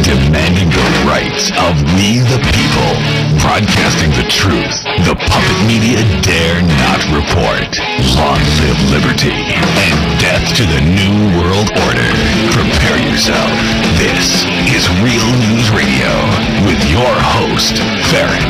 demanding the rights of we the people, broadcasting the truth the puppet media dare not report. Long live liberty and death to the New World Order. Prepare yourself. This is Real News Radio with your host, Farron.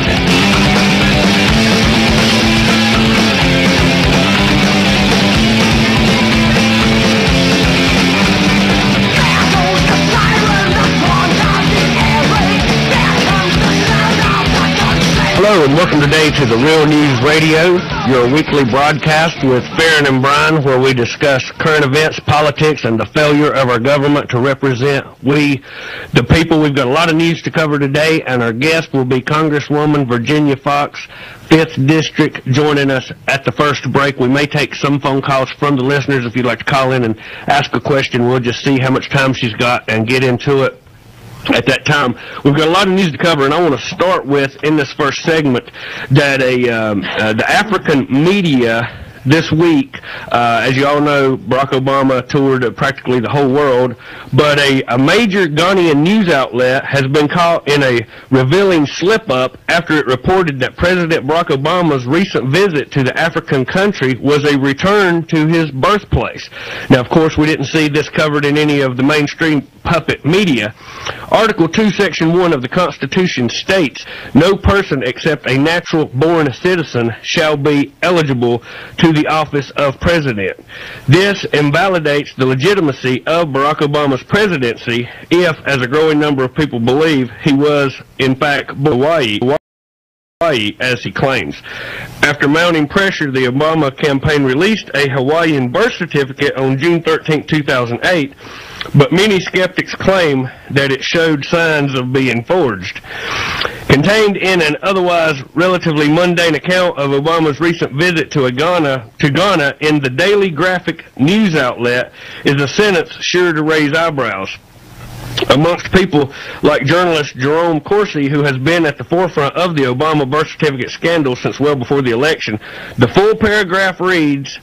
Hello and welcome today to the Real News Radio, your weekly broadcast with Farron and Brian, where we discuss current events, politics, and the failure of our government to represent we, the people. We've got a lot of news to cover today, and our guest will be Congresswoman Virginia Foxx, 5th District, joining us at the first break. We may take some phone calls from the listeners. If you'd like to call in and ask a question, we'll just see how much time she's got and get into it at that time. We've got a lot of news to cover, and I want to start with, in this first segment, that the African media this week, as you all know, Barack Obama toured practically the whole world, but a major Ghanaian news outlet has been caught in a revealing slip-up after it reported that President Barack Obama's recent visit to the African country was a return to his birthplace. Now, of course, we didn't see this covered in any of the mainstream puppet media. Article 2, Section 1 of the Constitution states, "No person except a natural-born citizen shall be eligible to the office of president." This invalidates the legitimacy of Barack Obama's presidency if, as a growing number of people believe, he was, in fact, Hawaii, as he claims. After mounting pressure, the Obama campaign released a Hawaiian birth certificate on June 13, 2008, but many skeptics claim that it showed signs of being forged. Contained in an otherwise relatively mundane account of Obama's recent visit to Ghana in the Daily Graphic news outlet is a sentence sure to raise eyebrows amongst people like journalist Jerome Corsi, who has been at the forefront of the Obama birth certificate scandal since well before the election. The full paragraph reads,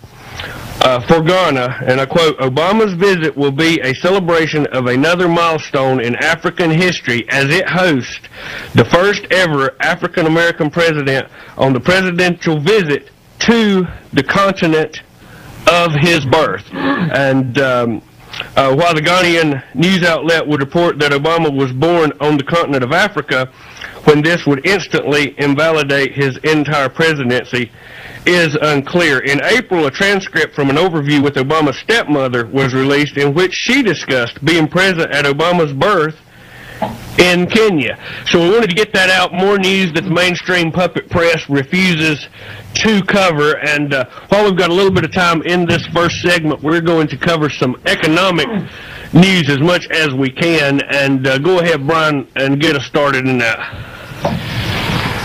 for Ghana, and I quote, "Obama's visit will be a celebration of another milestone in African history as it hosts the first ever African-American president on the presidential visit to the continent of his birth." And while the Ghanaian news outlet would report that Obama was born on the continent of Africa, when this would instantly invalidate his entire presidency is unclear. In April, a transcript from an overview with Obama's stepmother was released in which she discussed being present at Obama's birth in Kenya. So we wanted to get that out. More news that the mainstream puppet press refuses to cover. And while we've got a little bit of time in this first segment, we're going to cover some economic news as much as we can. And go ahead, Brian, and get us started in that.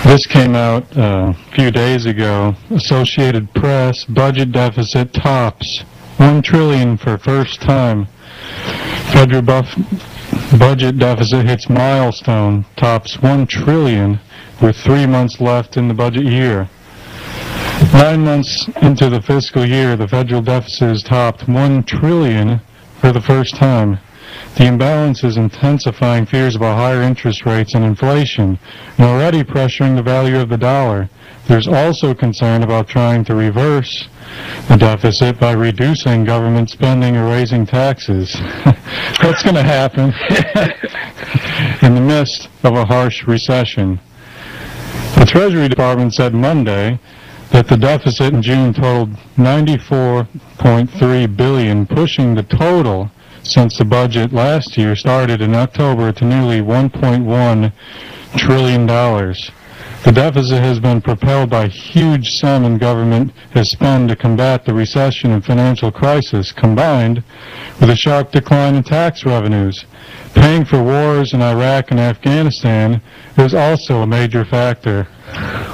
This came out a few days ago. Associated Press, budget deficit tops $1 trillion for first time. Federal budget deficit hits milestone, tops $1 trillion with 3 months left in the budget year. 9 months into the fiscal year, the federal deficit has topped $1 trillion for the first time. The imbalance is intensifying fears about higher interest rates and inflation, and already pressuring the value of the dollar. There's also concern about trying to reverse the deficit by reducing government spending or raising taxes. That's going to happen in the midst of a harsh recession. The Treasury Department said Monday that the deficit in June totaled $94.3 billion, pushing the total since the budget last year started in October to nearly $1.1 trillion. The deficit has been propelled by huge sum government has spent to combat the recession and financial crisis, combined with a sharp decline in tax revenues. Paying for wars in Iraq and Afghanistan is also a major factor.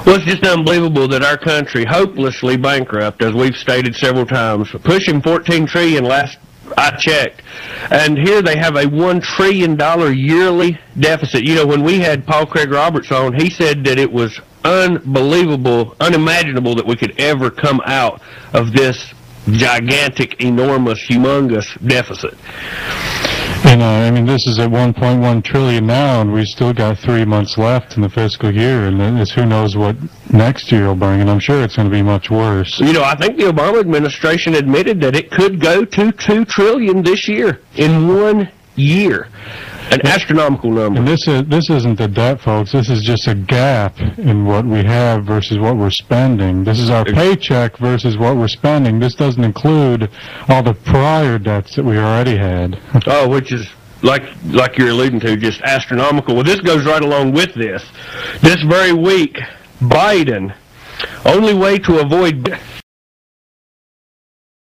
Well, it's just unbelievable that our country, hopelessly bankrupt, as we've stated several times, pushing $14 trillion last I checked. And here they have a $1 trillion yearly deficit. You know, when we had Paul Craig Roberts on, he said that it was unbelievable, unimaginable that we could ever come out of this gigantic, enormous, humongous deficit. And I mean, this is at 1.1 trillion now, and we still got 3 months left in the fiscal year, and it's who knows what next year will bring, and I'm sure it's going to be much worse. You know, I think the Obama administration admitted that it could go to $2 trillion this year in 1 year. An astronomical number. And this isn't the debt, folks. This is just a gap in what we have versus what we're spending. This is our paycheck versus what we're spending. This doesn't include all the prior debts that we already had. Oh, which is, like you're alluding to, just astronomical. Well, this goes right along with this. This very week, Biden, only way to avoid...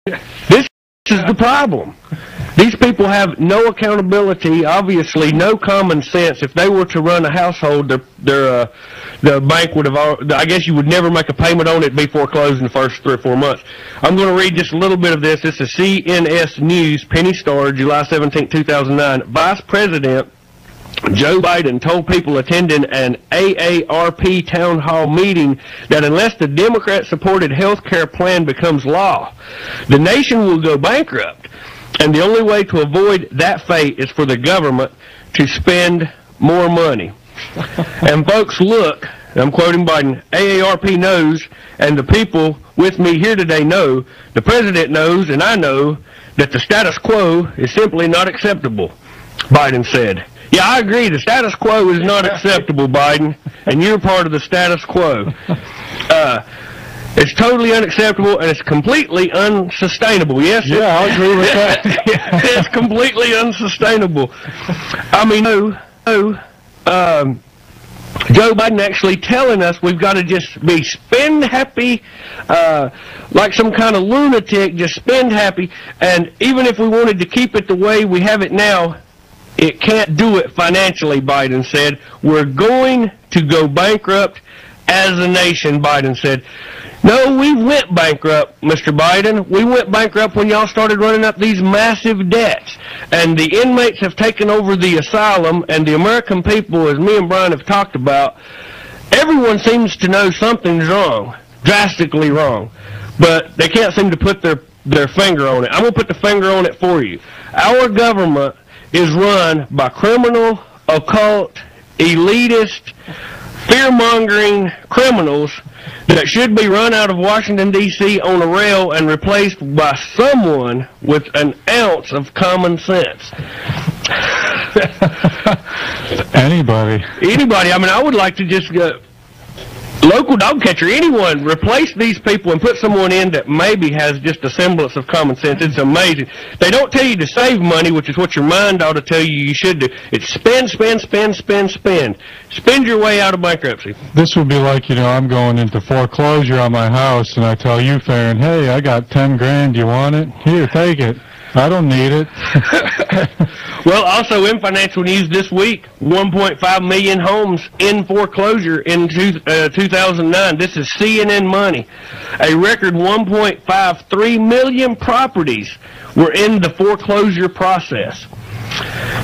This is the problem. These people have no accountability, obviously no common sense. If they were to run a household, the bank would have, I guess you would never make a payment on it, be foreclosed in the first 3 or 4 months. I'm going to read just a little bit of this. This is CNS News, Penny Star, July 17, 2009. Vice President Joe Biden told people attending an AARP town hall meeting that unless the Democrat-supported health care plan becomes law, the nation will go bankrupt. And the only way to avoid that fate is for the government to spend more money. And folks, look, I'm quoting Biden, AARP knows, and the people with me here today know, the president knows, and I know, that the status quo is simply not acceptable, Biden said. Yeah, I agree, the status quo is not acceptable, Biden, and you're part of the status quo. It's totally unacceptable, and it's completely unsustainable. Yes? Yeah, I'll agree with that. It's completely unsustainable. I mean, Joe Biden actually telling us we've got to just be spend happy, like some kind of lunatic, just spend happy, and even if we wanted to keep it the way we have it now, it can't do it financially, Biden said. We're going to go bankrupt as a nation, Biden said. No, we went bankrupt, Mr. Biden. We went bankrupt when y'all started running up these massive debts. And the inmates have taken over the asylum, and the American people, as me and Brian have talked about, everyone seems to know something's wrong, drastically wrong. But they can't seem to put their finger on it. I'm going to put the finger on it for you. Our government is run by criminal, occult, elitist, fear-mongering criminals that should be run out of Washington, D.C. on a rail and replaced by someone with an ounce of common sense. Anybody. I mean, I would like to just local dog catcher, anyone, replace these people and put someone in that maybe has just a semblance of common sense. It's amazing. They don't tell you to save money, which is what your mind ought to tell you you should do. It's spend, spend, spend, spend, spend. Spend your way out of bankruptcy. This would be like, I'm going into foreclosure on my house, and I tell you, Farron, hey, I got 10 grand. You want it? Here, take it. I don't need it. Well, also in financial news this week, 1.5 million homes in foreclosure in 2009. This is CNN Money. A record 1.53 million properties were in the foreclosure process.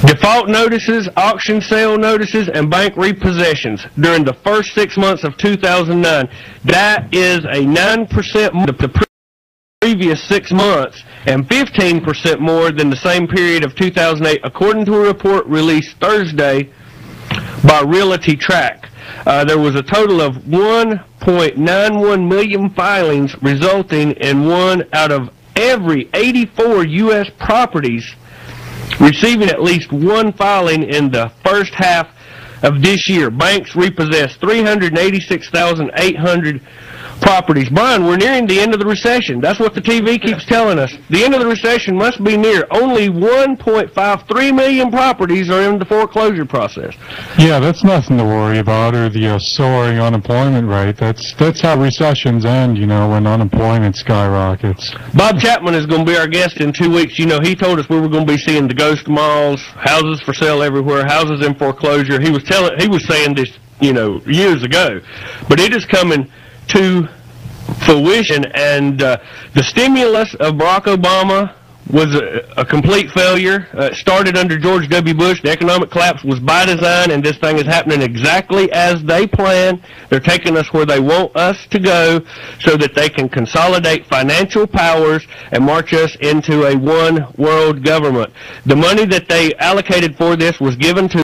Default notices, auction sale notices, and bank repossessions during the first 6 months of 2009. That is a 9% more than the previous 6 months and 15% more than the same period of 2008, according to a report released Thursday by Realty Track. There was a total of 1.91 million filings, resulting in 1 out of every 84 U.S. properties receiving at least 1 filing in the first half of this year. Banks repossessed 386,800 properties. Brian, we're nearing the end of the recession. That's what the TV keeps telling us. The end of the recession must be near. Only 1.53 million properties are in the foreclosure process. Yeah, that's nothing to worry about, or the soaring unemployment rate. That's how recessions end, when unemployment skyrockets. Bob Chapman is going to be our guest in 2 weeks. He told us we were going to be seeing the ghost malls, houses for sale everywhere, houses in foreclosure. He was saying this, years ago. But it is coming to fruition, and the stimulus of Barack Obama was a complete failure. It started under George W. Bush. The economic collapse was by design, and this thing is happening exactly as they planned. They're taking us where they want us to go so that they can consolidate financial powers and march us into a one-world government. The money that they allocated for this was given to